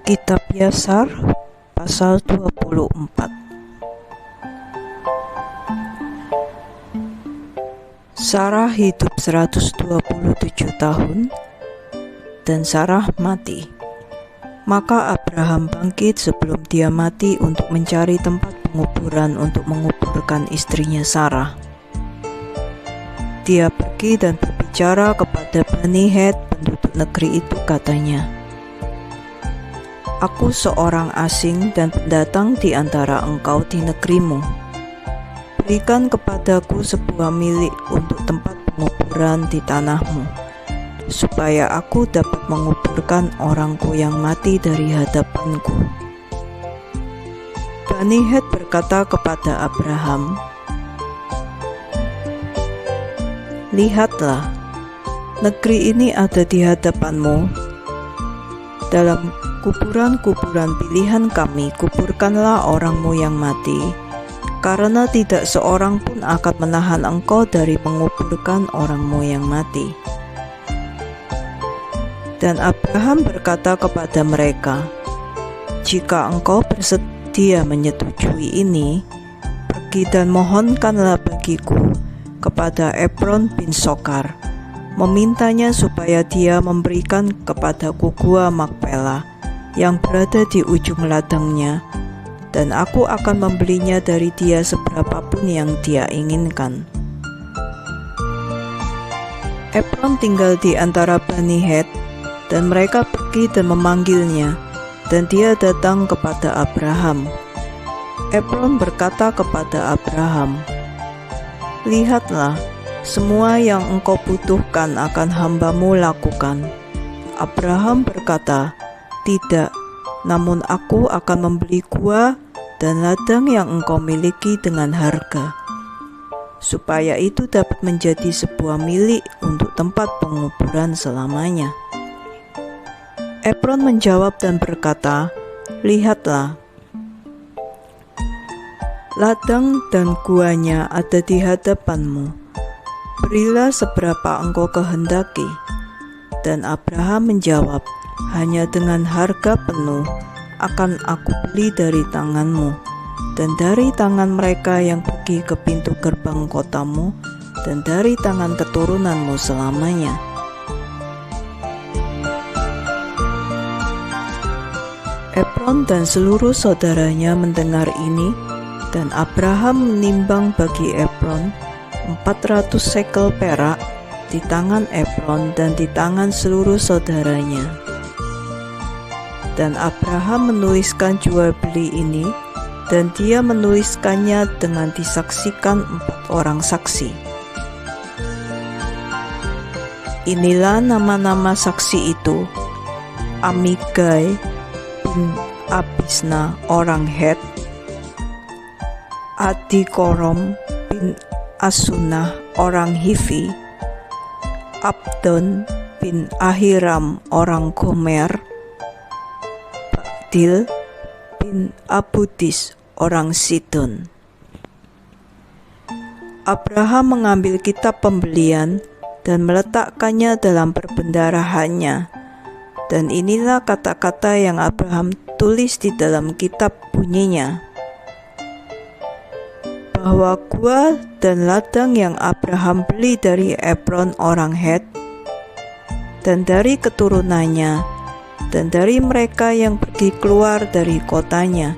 Kitab Yasar pasal 24. Sarah hidup 127 tahun dan Sarah mati. Maka Abraham bangkit sebelum dia mati untuk mencari tempat penguburan untuk menguburkan istrinya Sarah. Dia pergi dan berbicara kepada Bani Het, penduduk negeri itu, katanya, "Aku seorang asing dan pendatang di antara engkau di negerimu. Berikan kepadaku sebuah milik untuk tempat penguburan di tanahmu, supaya aku dapat menguburkan orangku yang mati dari hadapanku." Bani Het berkata kepada Abraham, "Lihatlah, negeri ini ada di hadapanmu. Dalam kuburan-kuburan pilihan kami, kuburkanlah orangmu yang mati, karena tidak seorang pun akan menahan engkau dari menguburkan orangmu yang mati." Dan Abraham berkata kepada mereka, "Jika engkau bersedia menyetujui ini, pergi dan mohonkanlah bagiku kepada Efron bin Sokar, memintanya supaya dia memberikan kepadaku gua Makpela yang berada di ujung ladangnya, dan aku akan membelinya dari dia seberapapun yang dia inginkan." Efron tinggal di antara Bani Het, dan mereka pergi dan memanggilnya, dan dia datang kepada Abraham. Efron berkata kepada Abraham, "Lihatlah, semua yang engkau butuhkan akan hambamu lakukan." Abraham berkata, "Tidak, namun aku akan membeli gua dan ladang yang engkau miliki dengan harga, supaya itu dapat menjadi sebuah milik untuk tempat penguburan selamanya." Efron menjawab dan berkata, "Lihatlah, ladang dan guanya ada di hadapanmu. Berilah seberapa engkau kehendaki." Dan Abraham menjawab, "Hanya dengan harga penuh akan aku beli dari tanganmu, dan dari tangan mereka yang pergi ke pintu gerbang kotamu, dan dari tangan keturunanmu selamanya." Efron dan seluruh saudaranya mendengar ini, dan Abraham menimbang bagi Efron 400 sekel perak di tangan Efron dan di tangan seluruh saudaranya. Dan Abraham menuliskan jual beli ini, dan dia menuliskannya dengan disaksikan 4 orang saksi. Inilah nama-nama saksi itu: Amigai bin Abisna orang Het, Adikorom bin Asunah orang Hivi, Abdon bin Ahiram orang Gomer, Bagdil bin Abudis orang Sidon. Abraham mengambil kitab pembelian dan meletakkannya dalam perbendarahannya, dan inilah kata-kata yang Abraham tulis di dalam kitab, bunyinya, bahwa gua dan ladang yang Abraham beli dari Efron orang Het, dan dari keturunannya, dan dari mereka yang pergi keluar dari kotanya,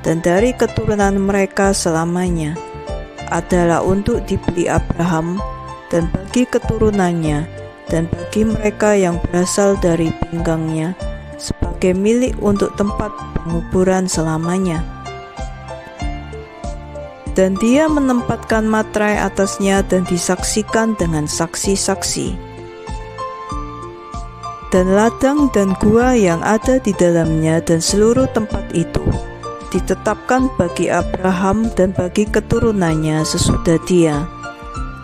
dan dari keturunan mereka selamanya, adalah untuk dibeli Abraham dan bagi keturunannya, dan bagi mereka yang berasal dari pinggangnya, sebagai milik untuk tempat penguburan selamanya. Dan dia menempatkan materai atasnya dan disaksikan dengan saksi-saksi. Dan ladang dan gua yang ada di dalamnya dan seluruh tempat itu ditetapkan bagi Abraham dan bagi keturunannya sesudah dia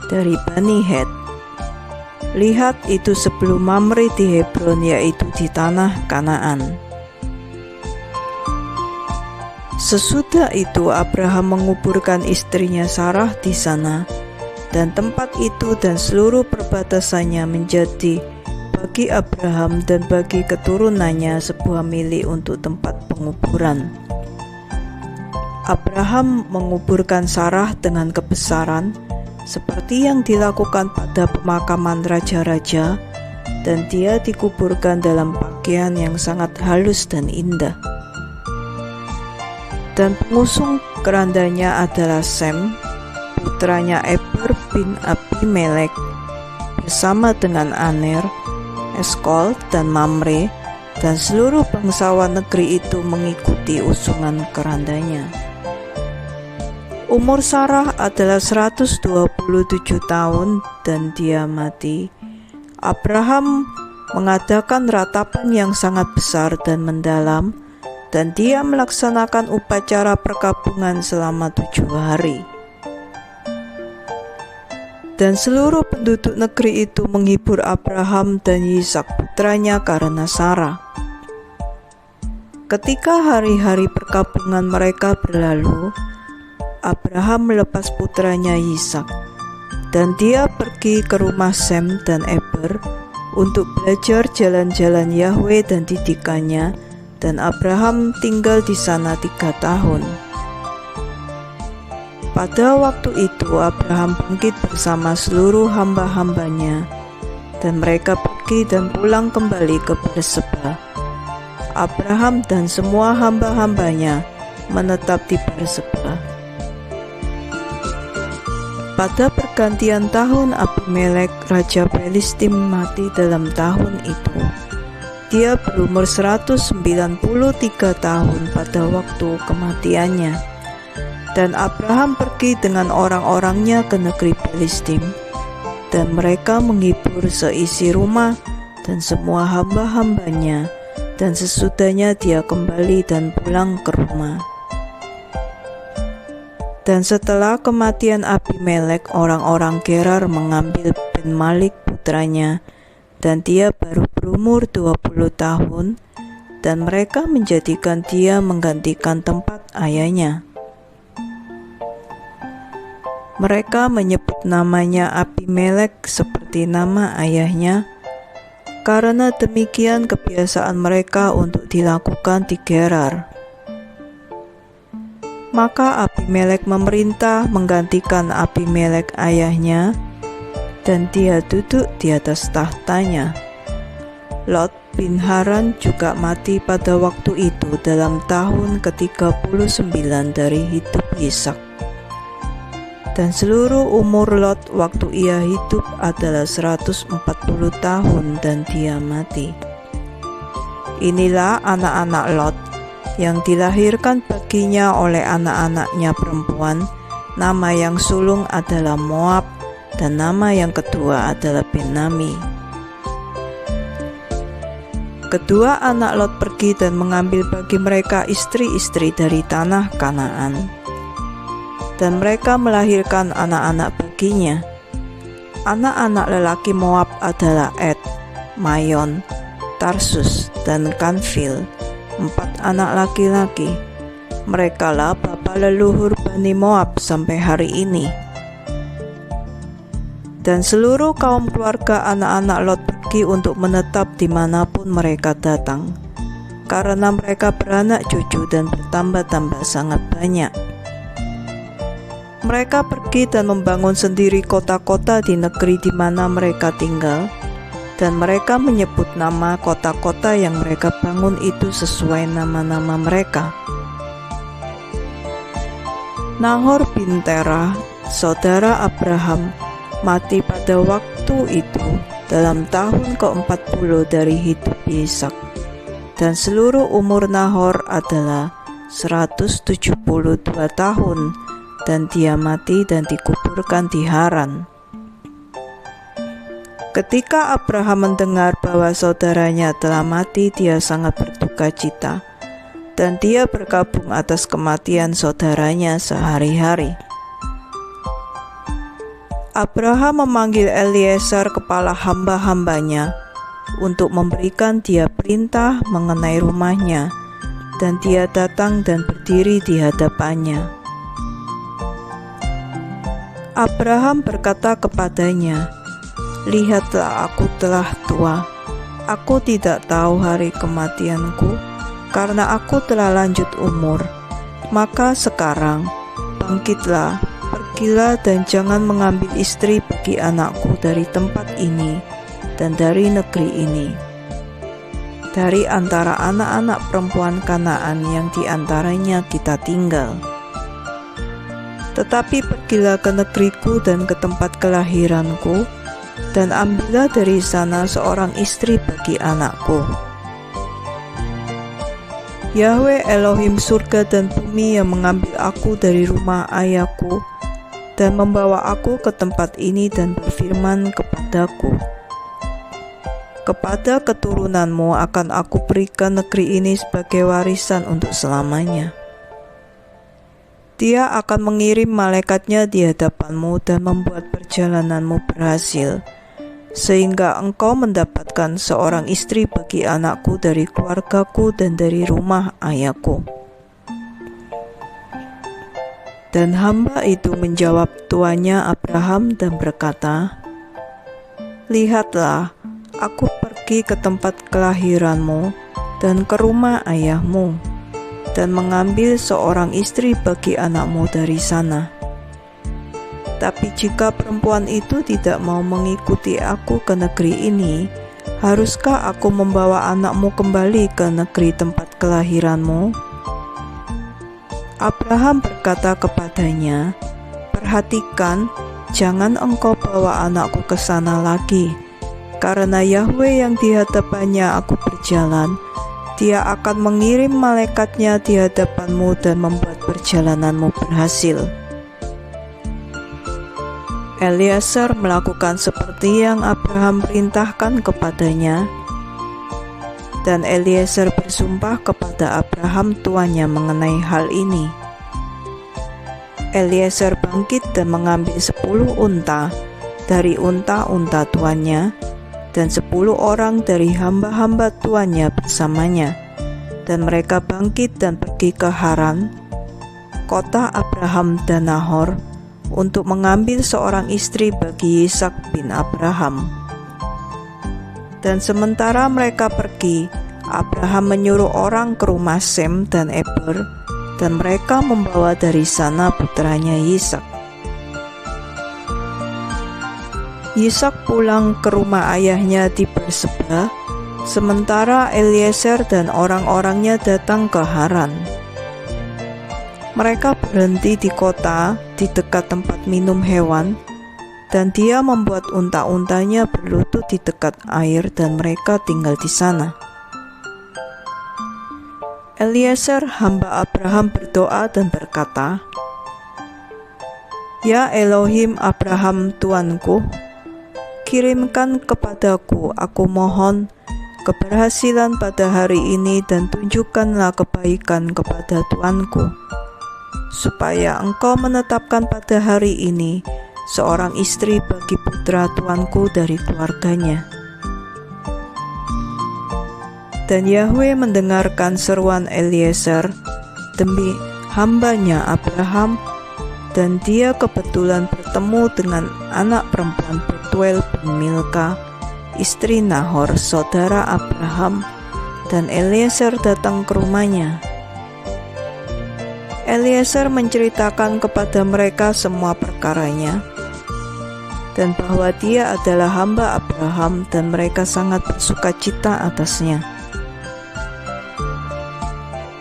dari Bani Het. Lihat, itu sebelum Mamre di Hebron, yaitu di tanah Kanaan. Sesudah itu Abraham menguburkan istrinya Sarah di sana, dan tempat itu dan seluruh perbatasannya menjadi bagi Abraham dan bagi keturunannya sebuah milik untuk tempat penguburan. Abraham menguburkan Sarah dengan kebesaran, seperti yang dilakukan pada pemakaman raja-raja, dan dia dikuburkan dalam pakaian yang sangat halus dan indah. Dan pengusung kerandanya adalah Sem, putranya Eber bin Abimelek, bersama dengan Aner, Eskol, dan Mamre, dan seluruh bangsawan negeri itu mengikuti usungan kerandanya. Umur Sarah adalah 127 tahun dan dia mati. Abraham mengadakan ratapan yang sangat besar dan mendalam, dan dia melaksanakan upacara perkabungan selama 7 hari. Dan seluruh penduduk negeri itu menghibur Abraham dan Ishak putranya karena Sarah. Ketika hari-hari perkabungan mereka berlalu, Abraham melepas putranya Ishak, dan dia pergi ke rumah Sem dan Eber untuk belajar jalan-jalan Yahweh dan didikannya, dan Abraham tinggal di sana 3 tahun. Pada waktu itu Abraham bangkit bersama seluruh hamba-hambanya, dan mereka pergi dan pulang kembali ke Berseba. Abraham dan semua hamba-hambanya menetap di Berseba. Pada pergantian tahun Abimelek, raja Filistim, mati dalam tahun itu. Dia berumur 193 tahun pada waktu kematiannya. Dan Abraham pergi dengan orang-orangnya ke negeri Filistim, dan mereka menghibur seisi rumah dan semua hamba-hambanya, dan sesudahnya dia kembali dan pulang ke rumah. Dan setelah kematian Abimelek, orang-orang Gerar mengambil Ben Malik putranya, dan dia baru berumur 20 tahun, dan mereka menjadikan dia menggantikan tempat ayahnya. Mereka menyebut namanya Abimelek seperti nama ayahnya, karena demikian kebiasaan mereka untuk dilakukan di Gerar. Maka Abimelek memerintah menggantikan Abimelek ayahnya, dan dia duduk di atas tahtanya. Lot bin Haran juga mati pada waktu itu dalam tahun ke-39 dari hidup Ishak. Dan seluruh umur Lot waktu ia hidup adalah 140 tahun dan dia mati. Inilah anak-anak Lot yang dilahirkan baginya oleh anak-anaknya perempuan. Nama yang sulung adalah Moab, dan nama yang kedua adalah Ben-Ami. Kedua anak Lot pergi dan mengambil bagi mereka istri-istri dari tanah Kanaan. Dan mereka melahirkan anak-anak baginya. Anak-anak lelaki Moab adalah Ed, Mayon, Tarsus, dan Kanfil, 4 anak laki-laki. Merekalah bapa leluhur Bani Moab sampai hari ini. Dan seluruh kaum keluarga anak-anak Lot pergi untuk menetap dimanapun mereka datang, karena mereka beranak cucu dan bertambah-tambah sangat banyak. Mereka pergi dan membangun sendiri kota-kota di negeri di mana mereka tinggal, dan mereka menyebut nama kota-kota yang mereka bangun itu sesuai nama-nama mereka. Nahor bin Terah, saudara Abraham, mati pada waktu itu dalam tahun ke-40 dari hidup Ishak, dan seluruh umur Nahor adalah 172 tahun, dan dia mati dan dikuburkan di Haran. Ketika Abraham mendengar bahwa saudaranya telah mati, dia sangat berduka cita, dan dia berkabung atas kematian saudaranya sehari-hari. Abraham memanggil Eliezer kepala hamba-hambanya untuk memberikan dia perintah mengenai rumahnya, dan dia datang dan berdiri di hadapannya. Abraham berkata kepadanya, "Lihatlah, aku telah tua, Aku tidak tahu hari kematianku, karena aku telah lanjut umur. Maka sekarang, bangkitlah, pergilah dan jangan mengambil istri bagi anakku dari tempat ini dan dari negeri ini, dari antara anak-anak perempuan Kanaan yang diantaranya kita tinggal. Tetapi pergilah ke negeriku dan ke tempat kelahiranku, dan ambillah dari sana seorang istri bagi anakku. Yahweh Elohim surga dan bumi yang mengambil aku dari rumah ayahku dan membawa aku ke tempat ini dan berfirman kepadaku, kepada keturunanmu akan aku berikan negeri ini sebagai warisan untuk selamanya. Dia akan mengirim malaikatnya di hadapanmu dan membuat perjalananmu berhasil, sehingga engkau mendapatkan seorang istri bagi anakku dari keluargaku dan dari rumah ayahku. Dan hamba itu menjawab tuannya Abraham dan berkata, lihatlah, aku pergi ke tempat kelahiranmu dan ke rumah ayahmu, dan mengambil seorang istri bagi anakmu dari sana. Tapi jika perempuan itu tidak mau mengikuti aku ke negeri ini, haruskah aku membawa anakmu kembali ke negeri tempat kelahiranmu? Abraham berkata kepadanya, perhatikan, jangan engkau bawa anakku ke sana lagi, karena Yahweh yang di hadapannya aku berjalan, Dia akan mengirim malaikatnya di hadapanmu dan membuat perjalananmu berhasil. Eliezer melakukan seperti yang Abraham perintahkan kepadanya, dan Eliezer bersumpah kepada Abraham tuannya mengenai hal ini. Eliezer bangkit dan mengambil 10 unta dari unta-unta tuannya, dan 10 orang dari hamba-hamba tuannya bersamanya, dan mereka bangkit dan pergi ke Haran, kota Abraham dan Nahor, untuk mengambil seorang istri bagi Ishak bin Abraham. Dan sementara mereka pergi, Abraham menyuruh orang ke rumah Sem dan Eber, dan mereka membawa dari sana putranya Ishak. Ishak pulang ke rumah ayahnya di Berseba, sementara Eliezer dan orang-orangnya datang ke Haran. Mereka berhenti di kota di dekat tempat minum hewan, dan dia membuat unta-untanya berlutut di dekat air dan mereka tinggal di sana. Eliezer hamba Abraham berdoa dan berkata, Ya Elohim Abraham Tuanku, kirimkan kepadaku, aku mohon, keberhasilan pada hari ini dan tunjukkanlah kebaikan kepada tuanku, supaya engkau menetapkan pada hari ini seorang istri bagi putra tuanku dari keluarganya. Dan Yahweh mendengarkan seruan Eliezer demi hambanya Abraham, dan dia kebetulan bertemu dengan anak perempuan Betuel bin Milka, istri Nahor, saudara Abraham, dan Eliezer datang ke rumahnya. Eliezer menceritakan kepada mereka semua perkaranya, dan bahwa dia adalah hamba Abraham, dan mereka sangat bersukacita atasnya.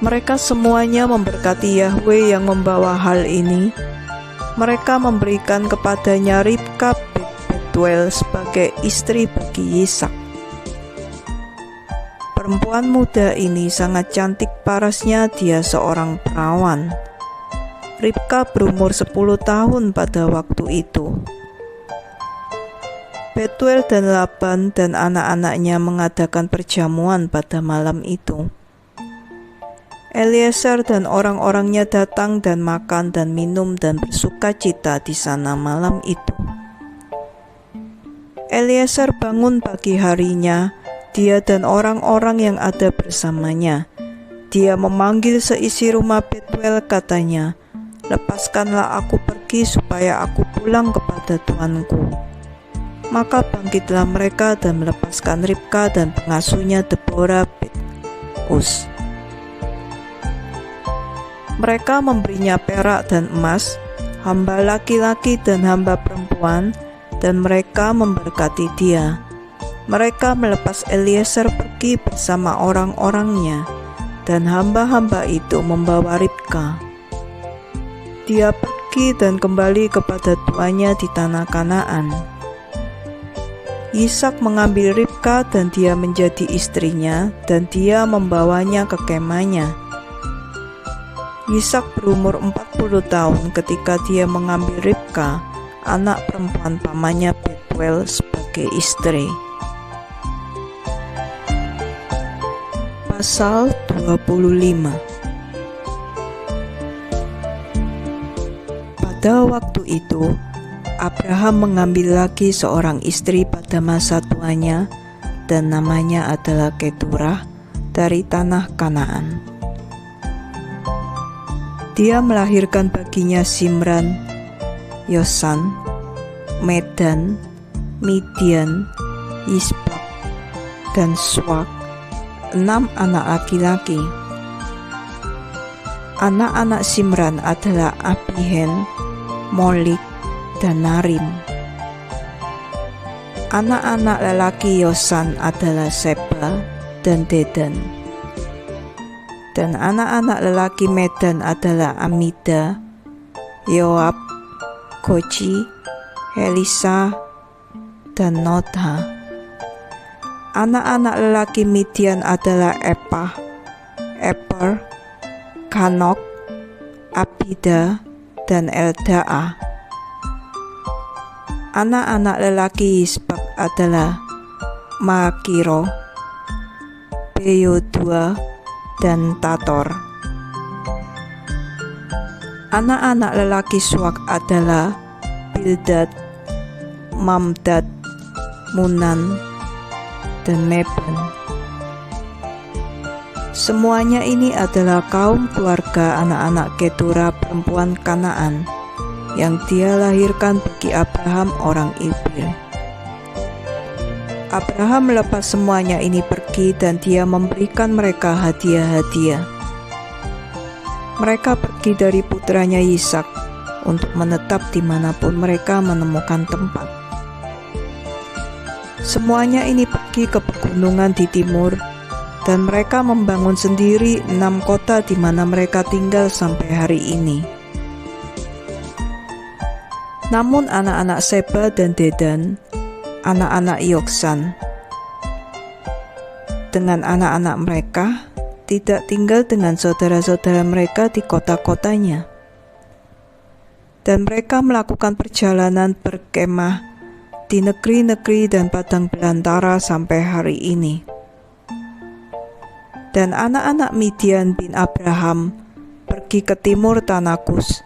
Mereka semuanya memberkati Yahweh yang membawa hal ini. Mereka memberikan kepadanya Ribka bin Betuel sebagai istri bagi Ishak. Perempuan muda ini sangat cantik parasnya, dia seorang perawan. Ribka berumur 10 tahun pada waktu itu. Betuel dan Laban dan anak-anaknya mengadakan perjamuan pada malam itu. Eliezer dan orang-orangnya datang dan makan dan minum dan bersukacita di sana malam itu. Eliezer bangun pagi harinya, dia dan orang-orang yang ada bersamanya. Dia memanggil seisi rumah Betuel, katanya, lepaskanlah aku pergi supaya aku pulang kepada tuanku. Maka bangkitlah mereka dan melepaskan Ribka dan pengasuhnya Deborah Bet-Us. Mereka memberinya perak dan emas, hamba laki-laki dan hamba perempuan, dan mereka memberkati dia. Mereka melepas Eliezer pergi bersama orang-orangnya, dan hamba-hamba itu membawa Ribka. Dia pergi dan kembali kepada tuannya di tanah Kanaan. Ishak mengambil Ribka dan dia menjadi istrinya, dan dia membawanya ke kemahnya. Ishak berumur 40 tahun ketika dia mengambil Ribka, anak perempuan pamannya Betuel, sebagai istri. Pasal 25. Pada waktu itu, Abraham mengambil lagi seorang istri pada masa tuanya, dan namanya adalah Keturah, dari tanah Kanaan. Dia melahirkan baginya Simran, Yosan, Medan, Midian, Isbak, dan Swak, 6 anak laki-laki. Anak-anak Simran adalah Abihen, Molik, dan Narim. Anak-anak lelaki Yosan adalah Seba dan Dedan. Dan anak-anak lelaki Medan adalah Amida, Yoab, Goci, Elisa, dan Notha. Anak-anak lelaki Midian adalah Epah, Eper, Kanok, Abida, dan Eldaah. Anak-anak lelaki Isbak adalah Makiro, Beyodua, dan Tator. Anak-anak lelaki Swak adalah Bildad, Mamdad, Munan, dan Meban. Semuanya ini adalah kaum keluarga anak-anak Keturah perempuan Kanaan yang dia lahirkan bagi Abraham orang Ibil. Abraham melepas semuanya ini pergi dan dia memberikan mereka hadiah-hadiah. Mereka pergi dari putranya Ishak untuk menetap dimanapun mereka menemukan tempat. Semuanya ini pergi ke pegunungan di timur, dan mereka membangun sendiri 6 kota di mana mereka tinggal sampai hari ini. Namun anak-anak Seba dan Dedan, anak-anak Yoksan, dengan anak-anak mereka, tidak tinggal dengan saudara-saudara mereka di kota-kotanya. Dan mereka melakukan perjalanan berkemah di negeri-negeri dan padang belantara sampai hari ini. Dan anak-anak Midian bin Abraham pergi ke timur tanah Kus,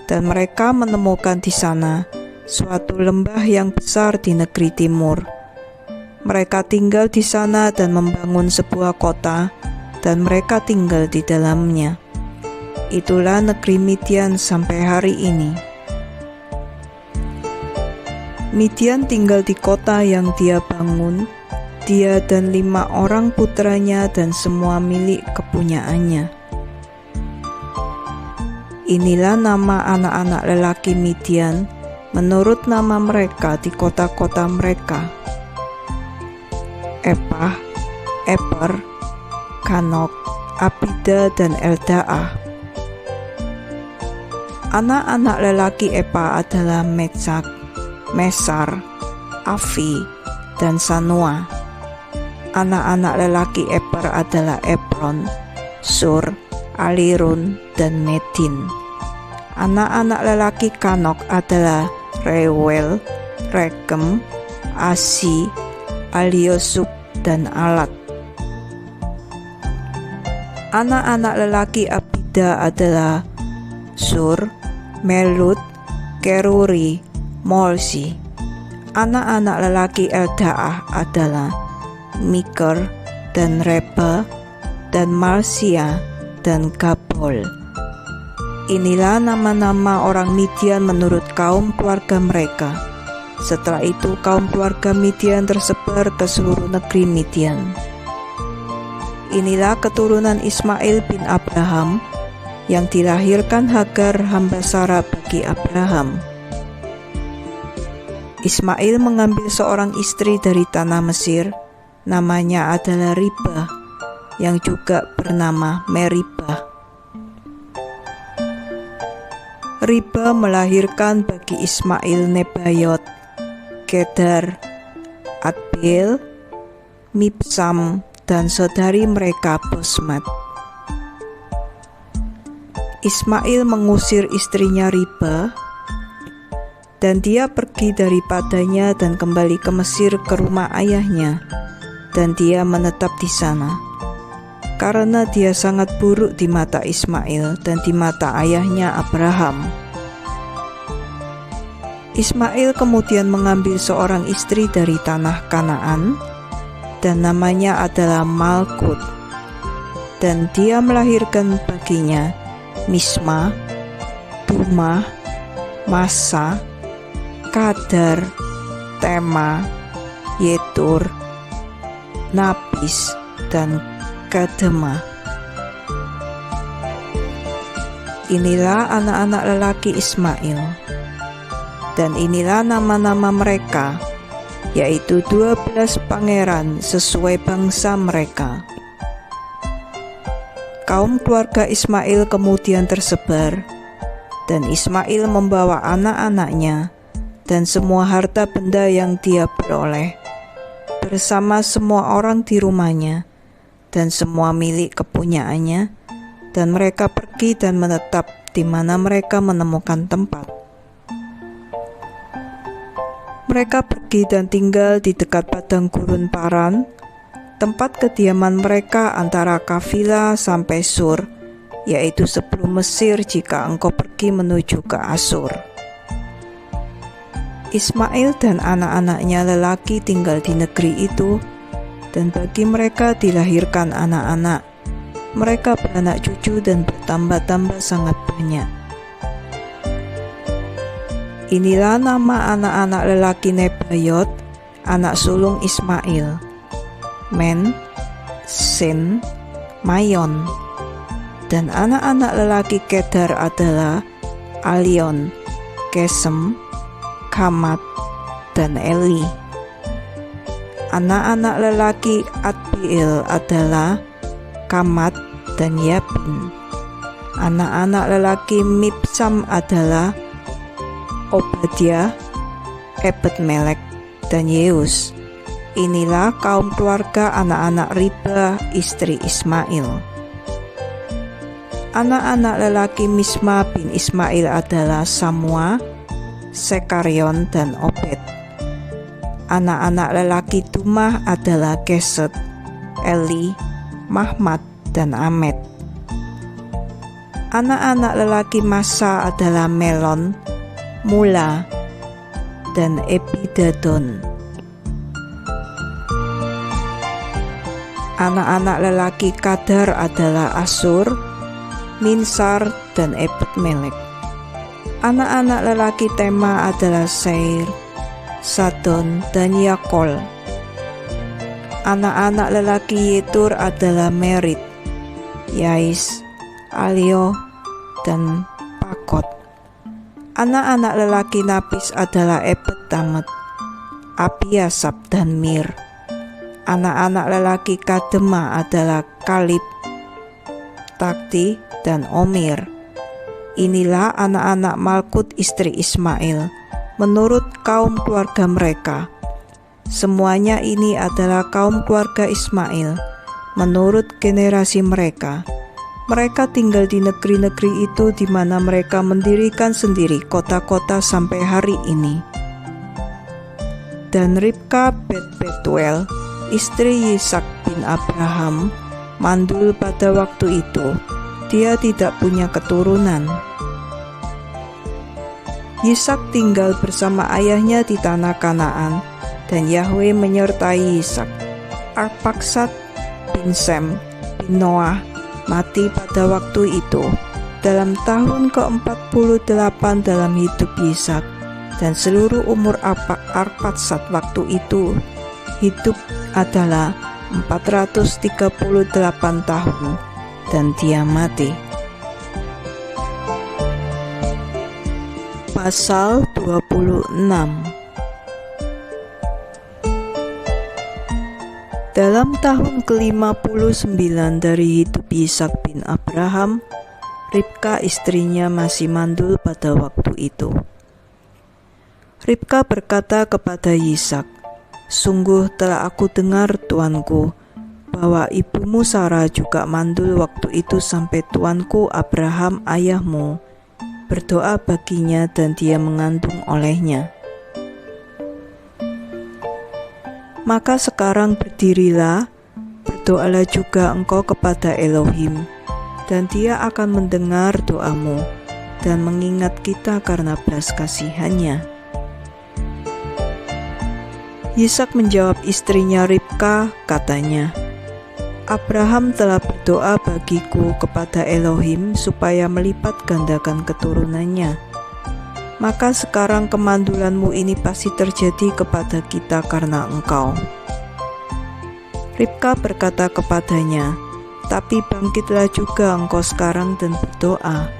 dan mereka menemukan di sana suatu lembah yang besar di negeri timur. Mereka tinggal di sana dan membangun sebuah kota, dan mereka tinggal di dalamnya. Itulah negeri Midian sampai hari ini. Midian tinggal di kota yang dia bangun, dia dan 5 orang putranya dan semua milik kepunyaannya. Inilah nama anak-anak lelaki Midian menurut nama mereka di kota-kota mereka: Epah, Eper, Kanok, Abida, dan Eldaah. Anak-anak lelaki Epah adalah Metsak, Mesar, Afi, dan Sanua. Anak-anak lelaki Eper adalah Ebron, Sur, Alirun, dan Medin. Anak-anak lelaki Kanok adalah Reuel, Rekem, Asi, Aliosub, dan Alat. Anak-anak lelaki Abida adalah Sur, Melut, Keruri, Molsi. Anak-anak lelaki Eldaah adalah Miker, dan Reba, dan Marsia, dan Gabol. Inilah nama-nama orang Midian menurut kaum keluarga mereka. Setelah itu kaum keluarga Midian tersebar ke seluruh negeri Midian. Inilah keturunan Ismail bin Abraham yang dilahirkan Hagar hamba Sarah bagi Abraham. Ismail mengambil seorang istri dari tanah Mesir, namanya adalah Ribah, yang juga bernama Meribah. Ribah melahirkan bagi Ismail Nebayot, Kedar, Adbeel, Mibsam, dan saudari mereka Bosmat. Ismail mengusir istrinya Ribah, dan dia pergi daripadanya dan kembali ke Mesir ke rumah ayahnya, dan dia menetap di sana. Karena dia sangat buruk di mata Ismail dan di mata ayahnya Abraham. Ismail kemudian mengambil seorang istri dari tanah Kanaan, dan namanya adalah Malkut, dan dia melahirkan baginya Misma, Dumah, Massa, Kadar, Tema, Yetur, Napis, dan Kedema. Inilah anak-anak lelaki Ismail, dan inilah nama-nama mereka, yaitu 12 pangeran sesuai bangsa mereka. Kaum keluarga Ismail kemudian tersebar, dan Ismail membawa anak-anaknya dan semua harta benda yang dia peroleh, bersama semua orang di rumahnya, dan semua milik kepunyaannya, dan mereka pergi dan menetap di mana mereka menemukan tempat. Mereka pergi dan tinggal di dekat padang gurun Paran, tempat kediaman mereka antara Kavila sampai Sur, yaitu sebelum Mesir jika engkau pergi menuju ke Asur. Ismail dan anak-anaknya lelaki tinggal di negeri itu, dan bagi mereka dilahirkan anak-anak. Mereka beranak cucu dan bertambah-tambah sangat banyak. Inilah nama anak-anak lelaki Nebayot, anak sulung Ismail: Men, Sin, Mayon. Dan anak-anak lelaki Kedar adalah Alion, Kesem, Kamat, dan Eli. Anak-anak lelaki Adbeel adalah Kamat dan Yabin. Anak-anak lelaki Mibsam adalah Obadiah, Ebed-Melek, dan Yeus. Inilah kaum keluarga anak-anak Ribah, istri Ismail. Anak-anak lelaki Misma bin Ismail adalah Samua, Sekarion, dan Obed. Anak-anak lelaki Dumah adalah Keset, Eli, Mahmad, dan Amed. Anak-anak lelaki Massa adalah Melon, Mula, dan Ebidadon. Anak-anak lelaki Kadar adalah Asur, Minsar, dan Ebed-Melek. Anak-anak lelaki Tema adalah Seir, Sadon, dan Yakol. Anak-anak lelaki Yetur adalah Merit, Yais, Alio, dan Pakot. Anak-anak lelaki Napis adalah Ebed-Tamet, Abiasap, dan Mir. Anak-anak lelaki Kadema adalah Kalib, Takti, dan Omir. Inilah anak-anak Malkut istri Ismail, menurut kaum keluarga mereka. Semuanya ini adalah kaum keluarga Ismail, menurut generasi mereka. Mereka tinggal di negeri-negeri itu di mana mereka mendirikan sendiri kota-kota sampai hari ini. Dan Ribka Bet-Betuel, istri Yisak bin Abraham, mandul pada waktu itu. Dia tidak punya keturunan. Yisak tinggal bersama ayahnya di tanah Kanaan, dan Yahweh menyertai Yisak. Arpaksad bin Sem bin Noah mati pada waktu itu, dalam tahun ke-48 dalam hidup Yisak, dan seluruh umur Arpaksad waktu itu hidup adalah 438 tahun, dan dia mati. Pasal 26. Dalam tahun ke-59 dari hidup Ishak bin Abraham, Ribka istrinya masih mandul pada waktu itu. Ribka berkata kepada Ishak, "Sungguh telah aku dengar, tuanku, bahwa ibumu Sarah juga mandul waktu itu sampai tuanku Abraham ayahmu berdoa baginya dan dia mengandung olehnya. Maka sekarang berdirilah, berdoalah juga engkau kepada Elohim, dan dia akan mendengar doamu dan mengingat kita karena belas kasihannya." Ishak menjawab istrinya Ribka, katanya, "Abraham telah berdoa bagiku kepada Elohim supaya melipat gandakan keturunannya. Maka sekarang kemandulanmu ini pasti terjadi kepada kita karena engkau." Ribka berkata kepadanya, "Tapi bangkitlah juga engkau sekarang dan berdoa,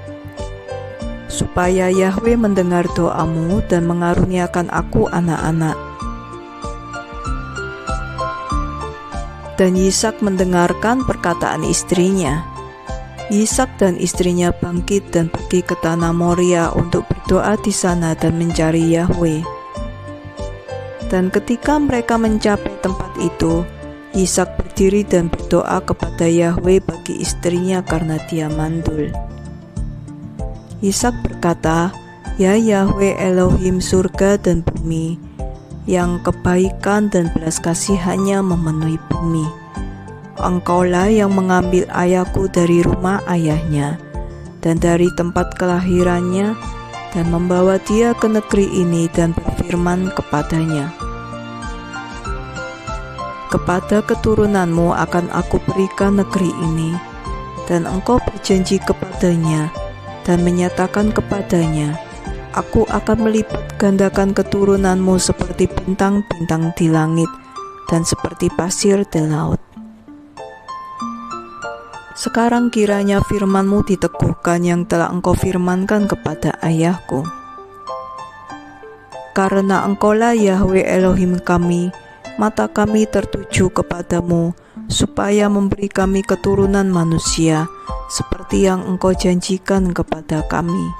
supaya Yahweh mendengar doamu dan mengaruniakan aku anak-anak." Dan Ishak mendengarkan perkataan istrinya. Ishak dan istrinya bangkit dan pergi ke tanah Moria untuk berdoa di sana dan mencari Yahweh. Dan ketika mereka mencapai tempat itu, Ishak berdiri dan berdoa kepada Yahweh bagi istrinya karena dia mandul. Ishak berkata, "Ya Yahweh Elohim surga dan bumi, yang kebaikan dan belas kasihannya memenuhi bumi, Engkaulah yang mengambil ayahku dari rumah ayahnya dan dari tempat kelahirannya dan membawa dia ke negeri ini dan berfirman kepadanya, 'Kepada keturunanmu akan aku berikan negeri ini,' dan engkau berjanji kepadanya dan menyatakan kepadanya, 'Aku akan melipat gandakan keturunanmu seperti bintang-bintang di langit dan seperti pasir di laut.' Sekarang kiranya firman-Mu diteguhkan yang telah Engkau firmankan kepada ayahku. Karena Engkaulah Yahweh Elohim kami, mata kami tertuju kepadamu, supaya memberi kami keturunan manusia, seperti yang Engkau janjikan kepada kami.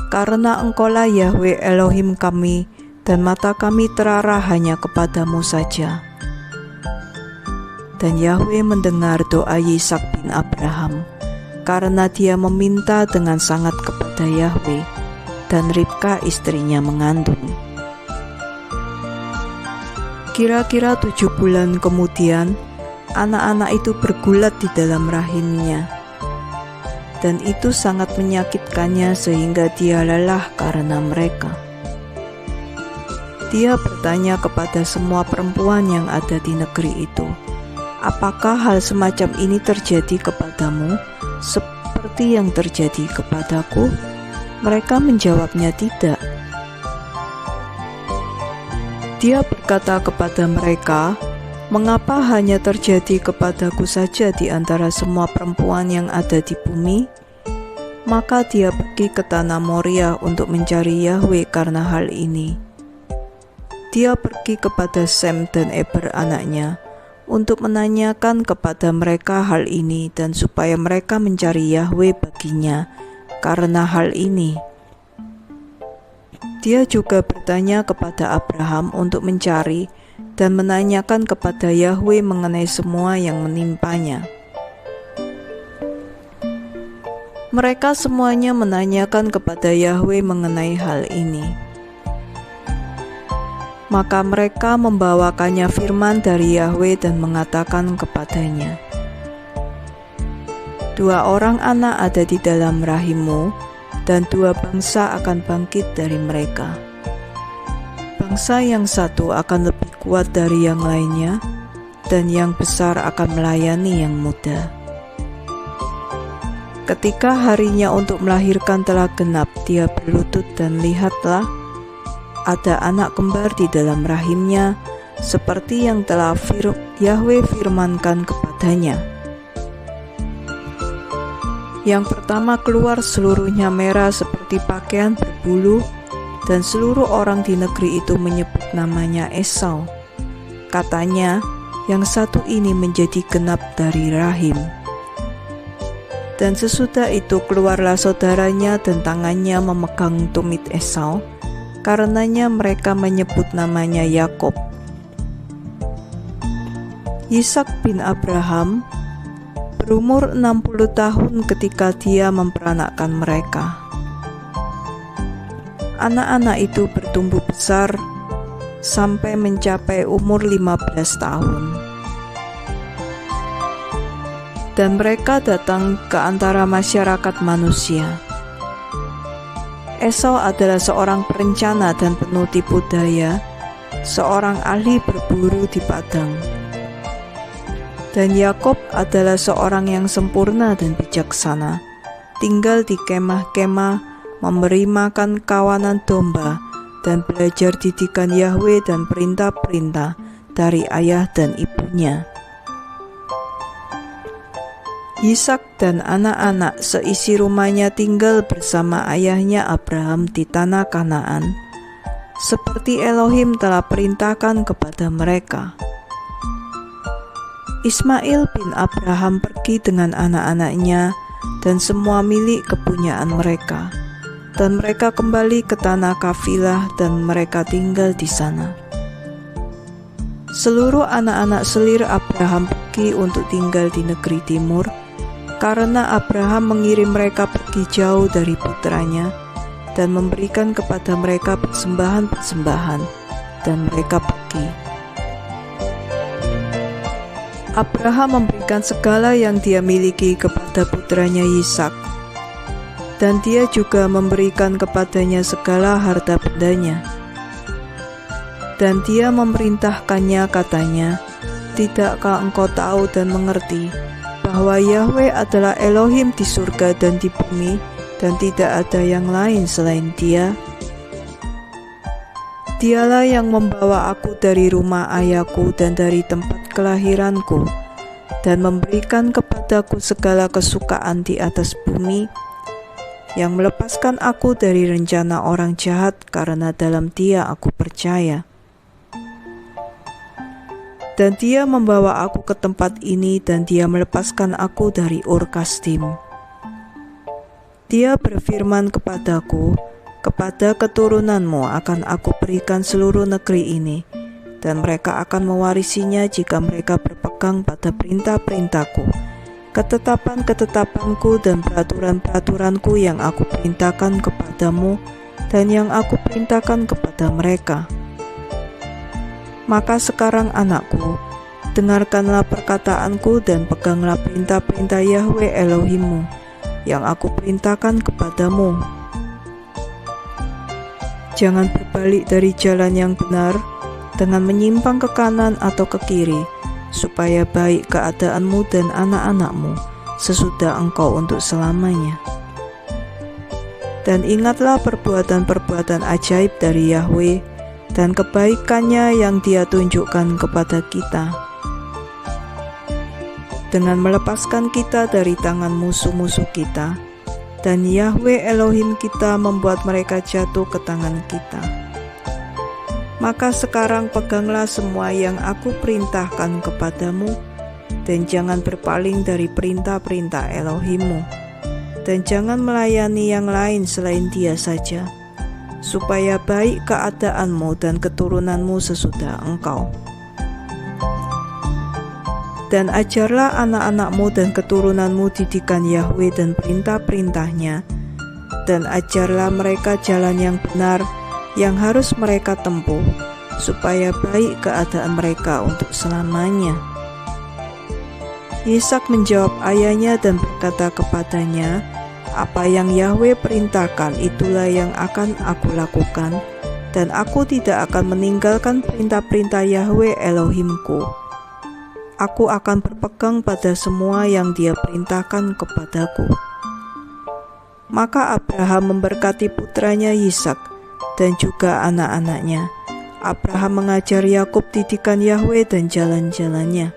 Karena Engkaulah Yahweh Elohim kami, dan mata kami terarah hanya kepadamu saja." Dan Yahweh mendengar doa Ishak bin Abraham, karena dia meminta dengan sangat kepada Yahweh, dan Ribka istrinya mengandung. Kira-kira 7 bulan kemudian, anak-anak itu bergulat di dalam rahimnya, dan itu sangat menyakitkannya sehingga dia lelah karena mereka. Dia bertanya kepada semua perempuan yang ada di negeri itu, "Apakah hal semacam ini terjadi kepadamu, seperti yang terjadi kepadaku?" Mereka menjawabnya, "Tidak." Dia berkata kepada mereka, "Mengapa hanya terjadi kepadaku saja di antara semua perempuan yang ada di bumi?" Maka dia pergi ke tanah Moria untuk mencari Yahweh karena hal ini. Dia pergi kepada Sem dan Eber anaknya, untuk menanyakan kepada mereka hal ini dan supaya mereka mencari Yahweh baginya karena hal ini. Dia juga bertanya kepada Abraham untuk mencari dan menanyakan kepada Yahweh mengenai semua yang menimpanya. Mereka semuanya menanyakan kepada Yahweh mengenai hal ini. Maka mereka membawakannya firman dari Yahweh dan mengatakan kepadanya, 2 orang anak ada di dalam rahimmu, dan 2 bangsa akan bangkit dari mereka. Bangsa yang satu akan lebih kuat dari yang lainnya, dan yang besar akan melayani yang muda. Ketika harinya untuk melahirkan telah genap, dia berlutut dan lihatlah, ada anak kembar di dalam rahimnya, seperti yang telah Yahwe firmankan kepadanya. Yang pertama keluar seluruhnya merah seperti pakaian berbulu, dan seluruh orang di negeri itu menyebut namanya Esau. Katanya, yang satu ini menjadi genap dari rahim. Dan sesudah itu keluarlah saudaranya dan tangannya memegang tumit Esau, karenanya mereka menyebut namanya Yakob. Ishak bin Abraham berumur 60 tahun ketika dia memperanakkan mereka. Anak-anak itu bertumbuh besar sampai mencapai umur 15 tahun. Dan mereka datang ke antara masyarakat manusia. Esau adalah seorang perencana dan penuh tipu daya, seorang ahli berburu di padang. Dan Yakob adalah seorang yang sempurna dan bijaksana, tinggal di kemah-kemah, memberi makan kawanan domba, dan belajar didikan Yahwe dan perintah-perintah dari ayah dan ibunya. Ishak dan anak-anak seisi rumahnya tinggal bersama ayahnya Abraham di tanah Kanaan, seperti Elohim telah perintahkan kepada mereka. Ismail bin Abraham pergi dengan anak-anaknya dan semua milik kepunyaan mereka, dan mereka kembali ke tanah Kafilah dan mereka tinggal di sana. Seluruh anak-anak selir Abraham pergi untuk tinggal di negeri timur, karena Abraham mengirim mereka pergi jauh dari putranya dan memberikan kepada mereka persembahan-persembahan, dan mereka pergi. Abraham memberikan segala yang dia miliki kepada putranya Ishak, dan dia juga memberikan kepadanya segala harta bendanya. Dan dia memerintahkannya, katanya, "Tidakkah engkau tahu dan mengerti bahwa Yahwe adalah Elohim di surga dan di bumi, dan tidak ada yang lain selain Dia? Dialah yang membawa aku dari rumah ayahku dan dari tempat kelahiranku, dan memberikan kepadaku segala kesukaan di atas bumi, yang melepaskan aku dari rencana orang jahat, karena dalam Dia aku percaya. Dan Dia membawa aku ke tempat ini, dan Dia melepaskan aku dari Ur Kasdim. Dia berfirman kepadaku, kepada keturunanmu akan aku berikan seluruh negeri ini, dan mereka akan mewarisinya jika mereka berpegang pada perintah-perintahku, ketetapan-ketetapanku dan peraturan-peraturanku yang aku perintahkan kepadamu dan yang aku perintahkan kepada mereka. Maka sekarang anakku, dengarkanlah perkataanku dan peganglah perintah-perintah Yahwe Elohimmu yang aku perintahkan kepadamu. Jangan berbalik dari jalan yang benar dengan menyimpang ke kanan atau ke kiri, supaya baik keadaanmu dan anak-anakmu sesudah engkau untuk selamanya. Dan ingatlah perbuatan-perbuatan ajaib dari Yahwe dan kebaikannya yang Dia tunjukkan kepada kita, dengan melepaskan kita dari tangan musuh-musuh kita, dan Yahwe Elohim kita membuat mereka jatuh ke tangan kita. Maka sekarang peganglah semua yang aku perintahkan kepadamu, dan jangan berpaling dari perintah-perintah Elohimmu, dan jangan melayani yang lain selain Dia saja, supaya baik keadaanmu dan keturunanmu sesudah engkau. Dan ajarlah anak-anakmu dan keturunanmu didikan Yahwe dan perintah-perintahnya, dan ajarlah mereka jalan yang benar yang harus mereka tempuh, supaya baik keadaan mereka untuk selamanya. Ishak menjawab ayahnya dan berkata kepadanya, "Apa yang Yahwe perintahkan itulah yang akan aku lakukan, dan aku tidak akan meninggalkan perintah-perintah Yahwe Elohimku. Aku akan berpegang pada semua yang Dia perintahkan kepadaku." Maka Abraham memberkati putranya Ishak, dan juga anak-anaknya. Abraham mengajar Yakub didikan Yahwe dan jalan-jalannya.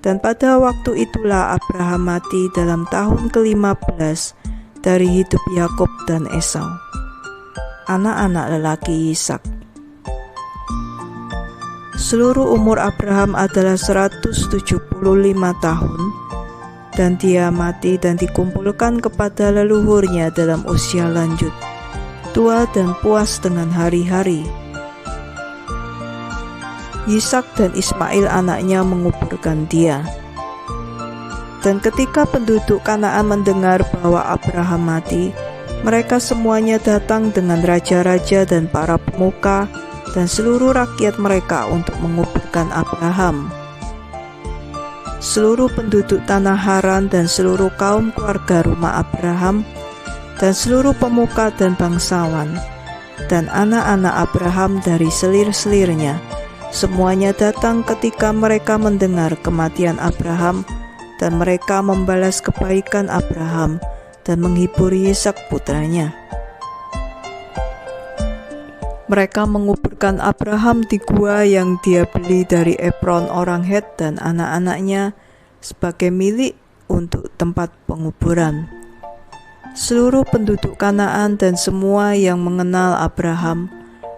Dan pada waktu itulah Abraham mati dalam tahun ke-15 dari hidup Yakub dan Esau, anak-anak lelaki Ishak. Seluruh umur Abraham adalah 175 tahun, dan dia mati dan dikumpulkan kepada leluhurnya dalam usia lanjut, tua dan puas dengan hari-hari. Ishak dan Ismail anaknya menguburkan dia. Dan ketika penduduk Kanaan mendengar bahwa Abraham mati, mereka semuanya datang dengan raja-raja dan para pemuka dan seluruh rakyat mereka untuk menguburkan Abraham. Seluruh penduduk tanah Haran dan seluruh kaum keluarga rumah Abraham dan seluruh pemuka dan bangsawan dan anak-anak Abraham dari selir-selirnya, semuanya datang ketika mereka mendengar kematian Abraham, dan mereka membalas kebaikan Abraham dan menghibur Ishak putranya. Mereka menguburkan Abraham di gua yang dia beli dari Efron orang Het dan anak-anaknya sebagai milik untuk tempat penguburan. Seluruh penduduk Kanaan dan semua yang mengenal Abraham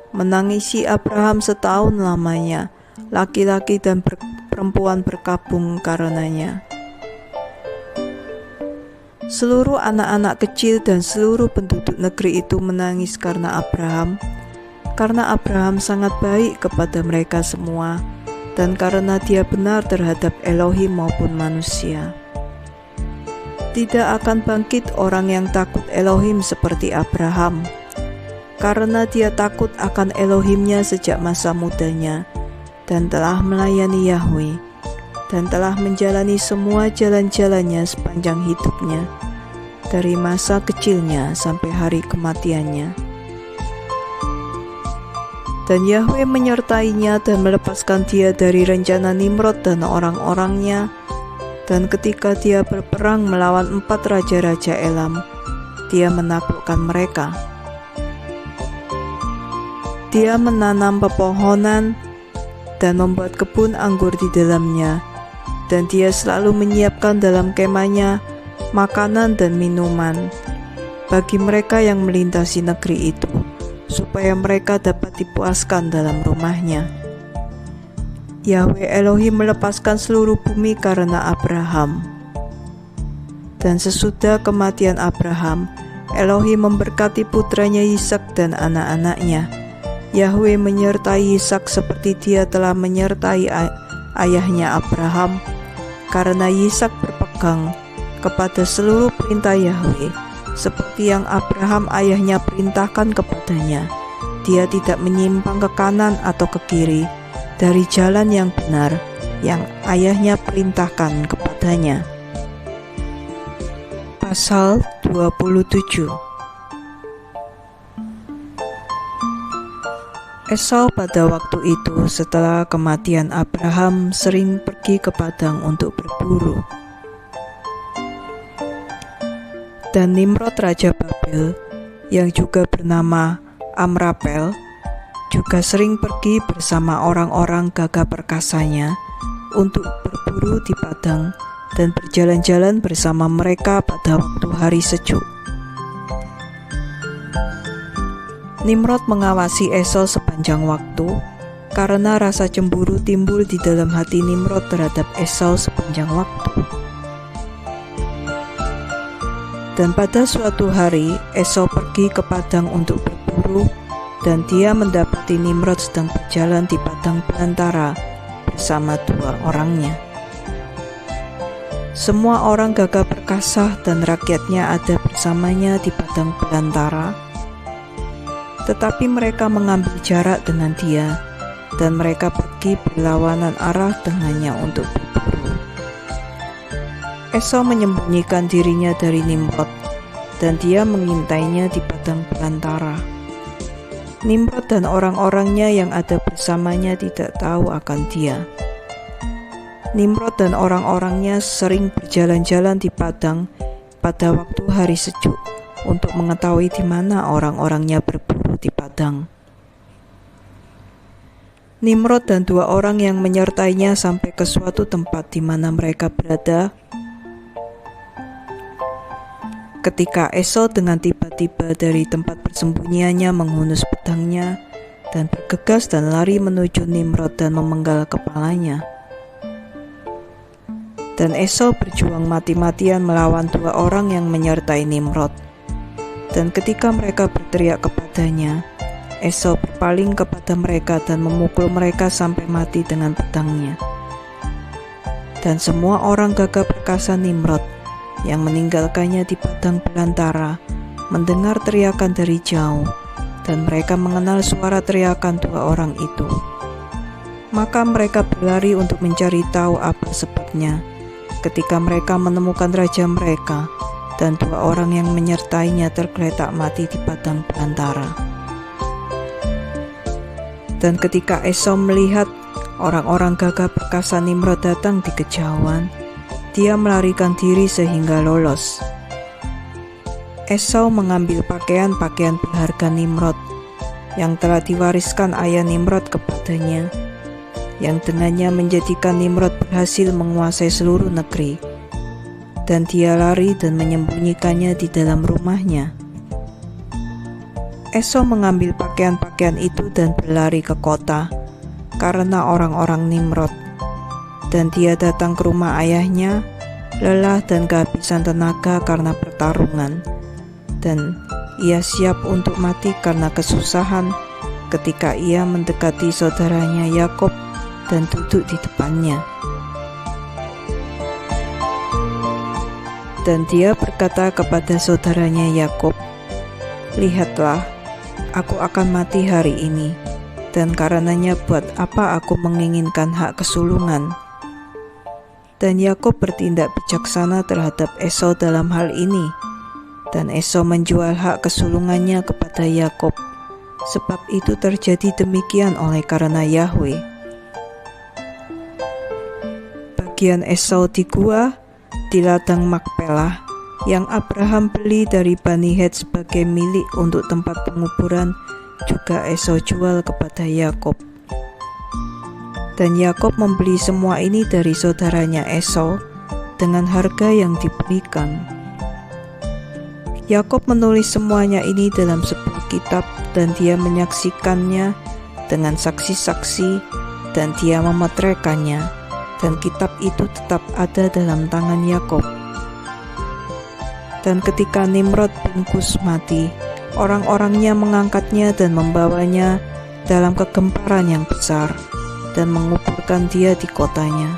menangisi Abraham setahun lamanya, laki-laki dan perempuan berkabung karenanya. Seluruh anak-anak kecil dan seluruh penduduk negeri itu menangis karena Abraham sangat baik kepada mereka semua, dan karena dia benar terhadap Elohim maupun manusia. Tidak akan bangkit orang yang takut Elohim seperti Abraham, karena dia takut akan Elohimnya sejak masa mudanya, dan telah melayani Yahwe, dan telah menjalani semua jalan-jalannya sepanjang hidupnya, dari masa kecilnya sampai hari kematiannya. Dan Yahwe menyertainya dan melepaskan dia dari rencana Nimrod dan orang-orangnya. Dan ketika dia berperang melawan 4 raja-raja Elam, dia menaklukkan mereka. Dia menanam pepohonan dan membuat kebun anggur di dalamnya, dan dia selalu menyiapkan dalam kemahnya makanan dan minuman bagi mereka yang melintasi negeri itu, supaya mereka dapat dipuaskan dalam rumahnya. Yahwe Elohim melepaskan seluruh bumi karena Abraham. Dan sesudah kematian Abraham, Elohim memberkati putranya Ishak dan anak-anaknya. Yahwe menyertai Ishak seperti dia telah menyertai ayahnya Abraham, karena Ishak berpegang kepada seluruh perintah Yahwe, seperti yang Abraham ayahnya perintahkan kepadanya. Dia tidak menyimpang ke kanan atau ke kiri dari jalan yang benar yang ayahnya perintahkan kepadanya. Pasal 27. Esau pada waktu itu setelah kematian Abraham sering pergi ke padang untuk berburu. Dan Nimrod Raja Babel, yang juga bernama Amrapel, juga sering pergi bersama orang-orang gagah perkasanya untuk berburu di padang dan berjalan-jalan bersama mereka pada waktu hari sejuk. Nimrod mengawasi Esau sepanjang waktu, karena rasa cemburu timbul di dalam hati Nimrod terhadap Esau sepanjang waktu. Dan pada suatu hari, Esau pergi ke padang untuk berburu, dan dia mendapati Nimrod sedang berjalan di padang belantara bersama 2 orangnya. Semua orang gagah perkasa dan rakyatnya ada bersamanya di padang belantara, tetapi mereka mengambil jarak dengan dia, dan mereka pergi berlawanan arah dengannya untuk berburu. Esau menyembunyikan dirinya dari Nimrod, dan dia mengintainya di padang belantara. Nimrod dan orang-orangnya yang ada bersamanya tidak tahu akan dia. Nimrod dan orang-orangnya sering berjalan-jalan di padang pada waktu hari sejuk untuk mengetahui di mana orang-orangnya berburu padang. Nimrod dan 2 orang yang menyertainya sampai ke suatu tempat di mana mereka berada. Ketika Esau dengan tiba-tiba dari tempat persembunyiannya menghunus pedangnya dan bergegas dan lari menuju Nimrod dan memenggal kepalanya. Dan Esau berjuang mati-matian melawan 2 orang yang menyertai Nimrod. Dan ketika mereka berteriak kepadanya, Esau berpaling kepada mereka dan memukul mereka sampai mati dengan pedangnya. Dan semua orang gagah perkasa Nimrod yang meninggalkannya di padang belantara mendengar teriakan dari jauh, dan mereka mengenal suara teriakan 2 orang itu. Maka mereka berlari untuk mencari tahu apa sebabnya. Ketika mereka menemukan raja mereka, dan 2 orang yang menyertainya tergeletak mati di padang belantara. Dan ketika Esau melihat orang-orang gagah perkasa Nimrod datang di kejauhan, dia melarikan diri sehingga lolos. Esau mengambil pakaian-pakaian berharga Nimrod yang telah diwariskan ayah Nimrod kepadanya, yang dengannya menjadikan Nimrod berhasil menguasai seluruh negeri, dan dia lari dan menyembunyikannya di dalam rumahnya. Esau mengambil pakaian-pakaian itu dan berlari ke kota karena orang-orang Nimrod. Dan dia datang ke rumah ayahnya, lelah dan kehabisan tenaga karena pertarungan. Dan ia siap untuk mati karena kesusahan ketika ia mendekati saudaranya Yakob dan duduk di depannya. Dan dia berkata kepada saudaranya Yakob, "Lihatlah, aku akan mati hari ini, dan karenanya buat apa aku menginginkan hak kesulungan?" Dan Yakob bertindak bijaksana terhadap Esau dalam hal ini, dan Esau menjual hak kesulungannya kepada Yakob, sebab itu terjadi demikian oleh karena Yahwe. Bagian Esau di gua di ladang Makpelah yang Abraham beli dari Bani Het sebagai milik untuk tempat penguburan juga Esau jual kepada Yakob. Dan Yakob membeli semua ini dari saudaranya Esau dengan harga yang diberikan. Yakob menulis semuanya ini dalam sebuah kitab, dan dia menyaksikannya dengan saksi-saksi, dan dia memeteraikannya, dan kitab itu tetap ada dalam tangan Yakob. Dan ketika Nimrod bin Kus mati, orang-orangnya mengangkatnya dan membawanya dalam kegemparan yang besar, dan menguburkan dia di kotanya.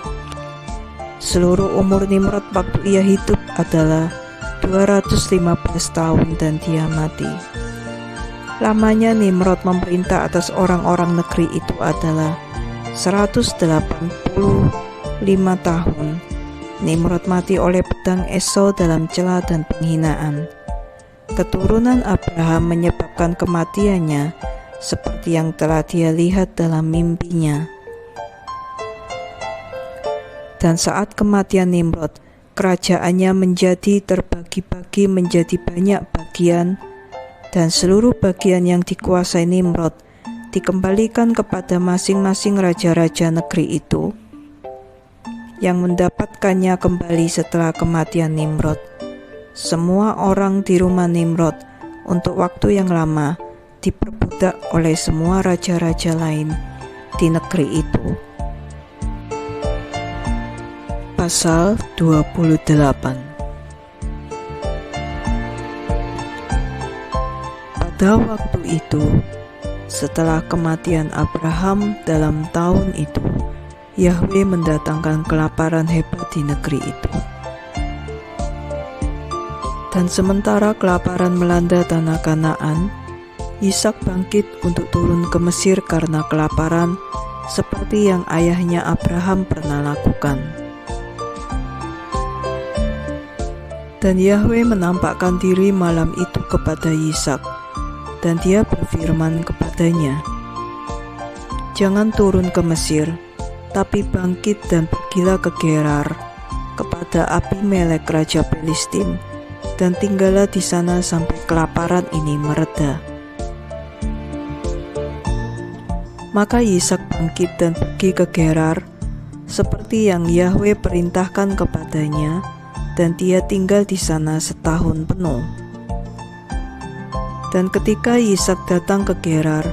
Seluruh umur Nimrod waktu ia hidup adalah 215 tahun dan dia mati. Lamanya Nimrod memerintah atas orang-orang negeri itu adalah 185 tahun. Nimrod mati oleh pedang Esau dalam cela dan penghinaan. Keturunan Abraham menyebabkan kematiannya, seperti yang telah dia lihat dalam mimpinya. Dan saat kematian Nimrod, kerajaannya menjadi terbagi-bagi menjadi banyak bagian, dan seluruh bagian yang dikuasai Nimrod dikembalikan kepada masing-masing raja-raja negeri itu, yang mendapatkannya kembali setelah kematian Nimrod. Semua orang di rumah Nimrod untuk waktu yang lama diperbudak oleh semua raja-raja lain di negeri itu. Pasal 28. Pada waktu itu, setelah kematian Abraham dalam tahun itu, Yahwe mendatangkan kelaparan hebat di negeri itu. Dan sementara kelaparan melanda tanah Kanaan, Ishak bangkit untuk turun ke Mesir karena kelaparan, seperti yang ayahnya Abraham pernah lakukan. Dan Yahwe menampakkan diri malam itu kepada Ishak, dan dia berfirman kepadanya, "Jangan turun ke Mesir, tapi bangkit dan pergilah ke Gerar, kepada Abimelek raja Filistin, dan tinggallah di sana sampai kelaparan ini mereda." Maka Ishak bangkit dan pergi ke Gerar, seperti yang Yahwe perintahkan kepadanya, dan dia tinggal di sana setahun penuh. Dan ketika Ishak datang ke Gerar,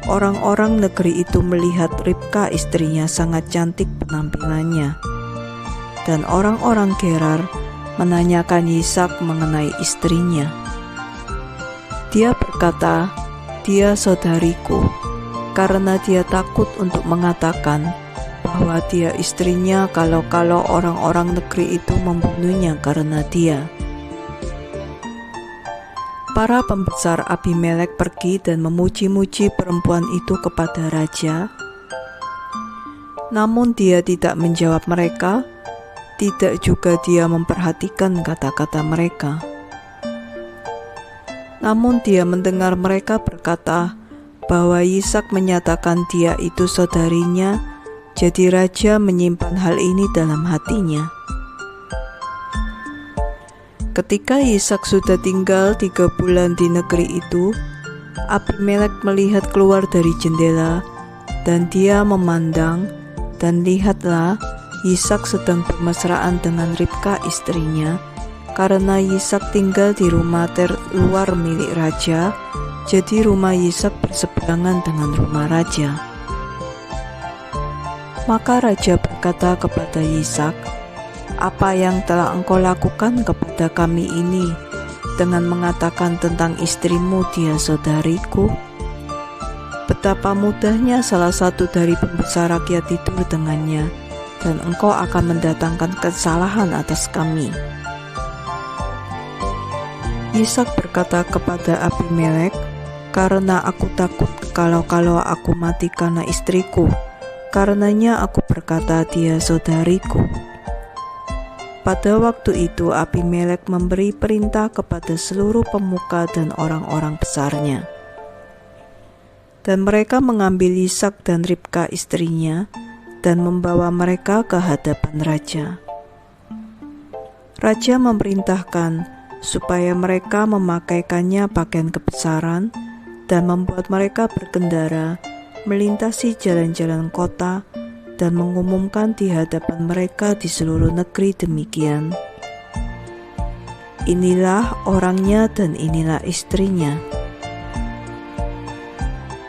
orang-orang negeri itu melihat Ribka istrinya sangat cantik penampilannya. Dan orang-orang Gerar menanyakan Ishak mengenai istrinya. Dia berkata, "Dia saudariku," karena dia takut untuk mengatakan bahwa dia istrinya kalau orang-orang negeri itu membunuhnya karena dia. Para pembesar Abimelek pergi dan memuji-muji perempuan itu kepada raja. Namun dia tidak menjawab mereka, tidak juga dia memperhatikan kata-kata mereka. Namun dia mendengar mereka berkata bahwa Ishak menyatakan dia itu saudarinya, jadi raja menyimpan hal ini dalam hatinya. Ketika Ishak sudah tinggal 3 bulan di negeri itu, Abimelek melihat keluar dari jendela, dan dia memandang, dan lihatlah, Ishak sedang bermesraan dengan Ribka istrinya, karena Ishak tinggal di rumah terluar milik raja, jadi rumah Ishak berseberangan dengan rumah raja. Maka raja berkata kepada Ishak, "Apa yang telah engkau lakukan kepada kami ini dengan mengatakan tentang istrimu dia saudariku? Betapa mudahnya salah satu dari pembesar rakyat tidur dengannya, dan engkau akan mendatangkan kesalahan atas kami." Ishak berkata kepada Abimelek, "Karena aku takut kalau aku mati karena istriku, karenanya aku berkata dia saudariku." Pada waktu itu Abimelek memberi perintah kepada seluruh pemuka dan orang-orang besarnya. Dan mereka mengambil Ishak dan Ribka istrinya dan membawa mereka ke hadapan raja. Raja memerintahkan supaya mereka memakaikannya pakaian kebesaran dan membuat mereka berkendara melintasi jalan-jalan kota dan mengumumkan di hadapan mereka di seluruh negeri demikian, "Inilah orangnya dan inilah istrinya.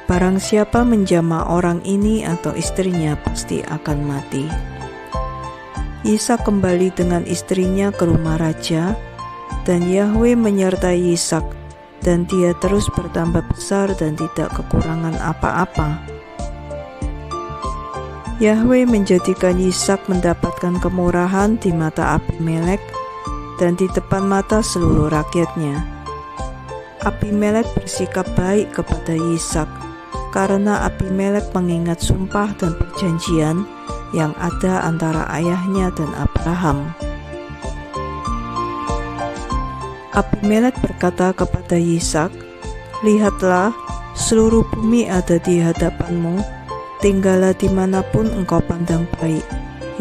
Barang siapa menjamah orang ini atau istrinya pasti akan mati." Ishak kembali dengan istrinya ke rumah raja, dan Yahwe menyertai Ishak, dan dia terus bertambah besar dan tidak kekurangan apa-apa. Yahwe menjadikan Ishak mendapatkan kemurahan di mata Abimelek dan di depan mata seluruh rakyatnya. Abimelek bersikap baik kepada Ishak karena Abimelek mengingat sumpah dan perjanjian yang ada antara ayahnya dan Abraham. Abimelek berkata kepada Ishak, "Lihatlah, seluruh bumi ada di hadapanmu, tinggallah dimanapun engkau pandang baik,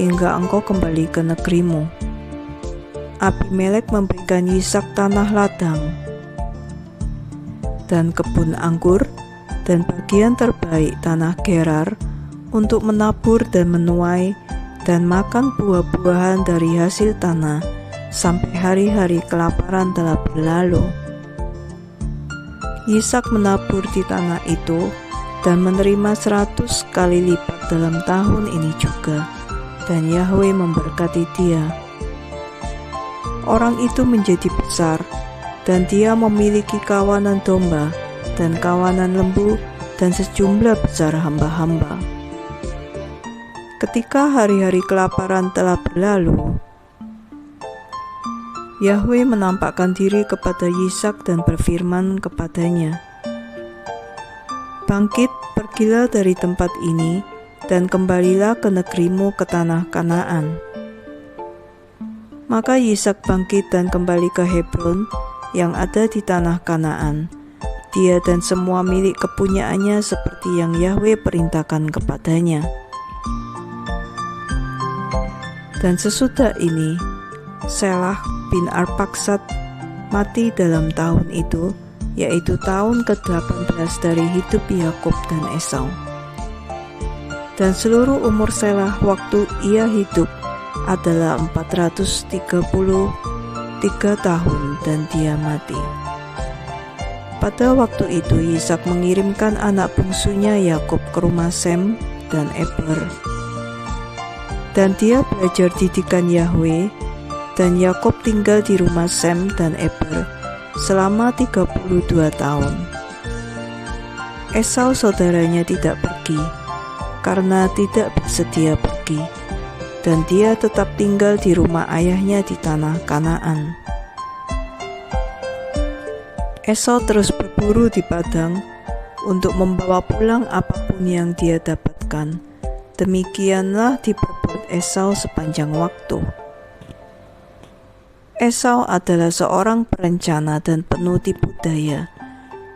hingga engkau kembali ke negerimu." Abimelek memberikan Ishak tanah ladang dan kebun anggur dan bagian terbaik tanah Gerar untuk menabur dan menuai dan makan buah-buahan dari hasil tanah sampai hari-hari kelaparan telah berlalu. Ishak menabur di tanah itu dan menerima 100 kali lipat dalam tahun ini juga, dan Yahwe memberkati dia. Orang itu menjadi besar, dan dia memiliki kawanan domba dan kawanan lembu dan sejumlah besar hamba-hamba. Ketika hari-hari kelaparan telah berlalu, Yahwe menampakkan diri kepada Ishak dan berfirman kepadanya, "Bangkit, pergilah dari tempat ini, dan kembalilah ke negerimu ke tanah Kanaan." Maka Ishak bangkit dan kembali ke Hebron yang ada di tanah Kanaan, dia dan semua milik kepunyaannya seperti yang Yahwe perintahkan kepadanya. Dan sesudah ini, Selah bin Arpaksad mati dalam tahun itu, yaitu tahun ke-18 dari hidup Yakub dan Esau. Dan seluruh umur Selah waktu ia hidup adalah 433 tahun dan dia mati. Pada waktu itu Ishak mengirimkan anak bungsunya Yakub ke rumah Sem dan Eber. Dan dia belajar didikan Yahwe, dan Yakub tinggal di rumah Sem dan Eber selama 32 tahun. Esau saudaranya tidak pergi, karena tidak bersedia pergi, dan dia tetap tinggal di rumah ayahnya di tanah Kanaan. Esau terus berburu di padang untuk membawa pulang apapun yang dia dapatkan. Demikianlah diperbuat Esau sepanjang waktu. Esau adalah seorang perencana dan penuh tipu daya,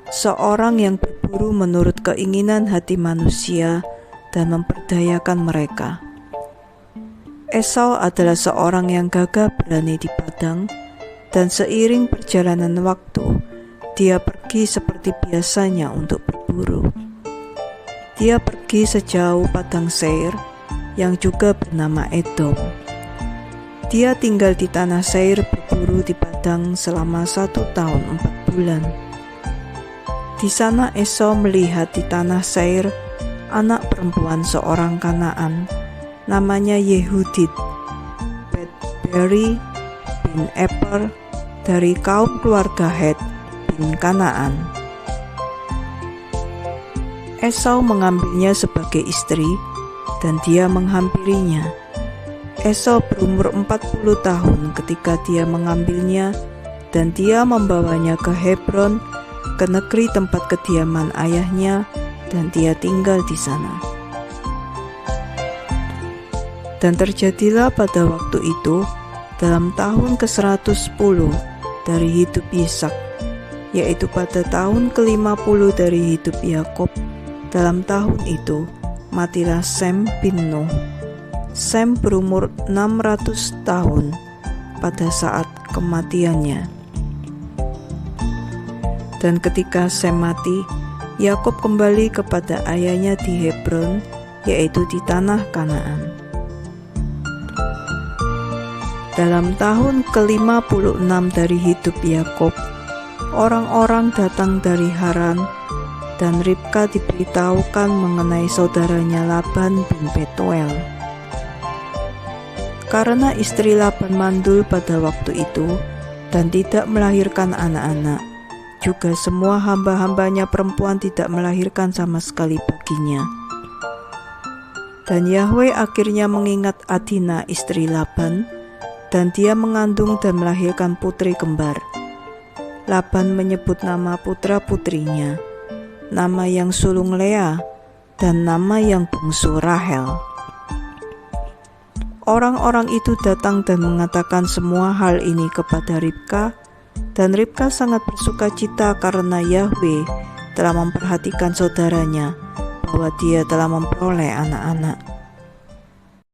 seorang yang berburu menurut keinginan hati manusia dan memperdayakan mereka. Esau adalah seorang yang gagah berani di padang, dan seiring perjalanan waktu, dia pergi seperti biasanya untuk berburu. Dia pergi sejauh padang Seir, yang juga bernama Edom. Dia tinggal di tanah Seir berburu di padang selama 1 tahun 4 bulan. Di sana Esau melihat di tanah Seir anak perempuan seorang Kanaan, namanya Yehudit, Bet-beri bin Eper, dari kaum keluarga Het bin Kanaan. Esau mengambilnya sebagai istri, dan dia menghampirinya. Esau berumur 40 tahun ketika dia mengambilnya, dan dia membawanya ke Hebron, ke negeri tempat kediaman ayahnya, dan dia tinggal di sana. Dan terjadilah pada waktu itu, dalam tahun ke-110 dari hidup Ishak, yaitu pada tahun ke-50 dari hidup Yakub, dalam tahun itu matilah Sem bin Nuh. Sem berumur 600 tahun pada saat kematiannya. Dan ketika Sem mati, Yakub kembali kepada ayahnya di Hebron, yaitu di tanah Kanaan. Dalam tahun ke-56 dari hidup Yakub, orang-orang datang dari Haran, dan Ribka diberitahukan mengenai saudaranya Laban bin Betuel. Karena istri Laban mandul pada waktu itu dan tidak melahirkan anak-anak, juga semua hamba-hambanya perempuan tidak melahirkan sama sekali baginya. Dan Yahwe akhirnya mengingat Adina istri Laban, dan dia mengandung dan melahirkan putri kembar. Laban menyebut nama putra-putrinya, nama yang sulung Lea, dan nama yang bungsu Rahel. Orang-orang itu datang dan mengatakan semua hal ini kepada Ribka, dan Ribka sangat bersuka cita karena Yahwe telah memperhatikan saudaranya, bahwa dia telah memperoleh anak-anak.